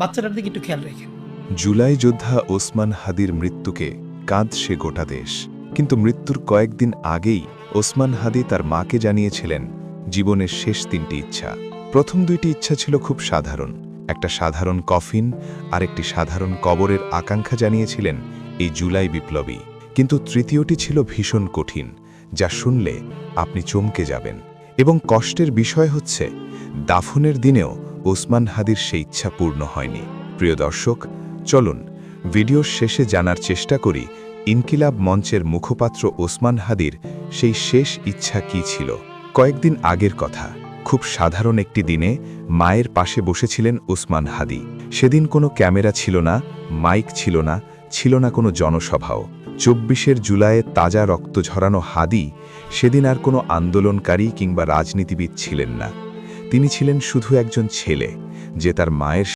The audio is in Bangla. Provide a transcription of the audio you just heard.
বাচ্চাটার দিকে একটু খেয়াল রেখেন। জুলাই যোদ্ধা ওসমান হাদির মৃত্যুকে কাঁদছে গোটা দেশ, কিন্তু মৃত্যুর কয়েকদিন আগেই ওসমান হাদি তার মাকে জানিয়েছিলেন জীবনের শেষ 3টি ইচ্ছা। প্রথম 2টি ইচ্ছা ছিল খুব সাধারণ, একটা সাধারণ কফিন আর একটি সাধারণ কবরের আকাঙ্ক্ষা জানিয়েছিলেন এই জুলাই বিপ্লবী। কিন্তু তৃতীয়টি ছিল ভীষণ কঠিন, যা শুনলে আপনি চমকে যাবেন। এবং কষ্টের বিষয় হচ্ছে দাফনের দিনেও ওসমান হাদির সেই ইচ্ছা পূর্ণ হয়নি। প্রিয় দর্শক, চলুন ভিডিওর শেষে জানার চেষ্টা করি ইনকিলাব মঞ্চের মুখপাত্র ওসমান হাদির সেই শেষ ইচ্ছা কী ছিল। কয়েকদিন আগের কথা, খুব সাধারণ একটি দিনে মায়ের পাশে বসেছিলেন ওসমান হাদি। সেদিন কোনো ক্যামেরা ছিল না, মাইক ছিল না কোনো জনসভাও। 24 জুলাইয়ে তাজা রক্ত ঝরানো হাদি সেদিন আর কোনো আন্দোলনকারী কিংবা রাজনীতিবিদ ছিলেন না। তিনি ছিলেন শুধু একজন ছেলে, যে তার মায়ের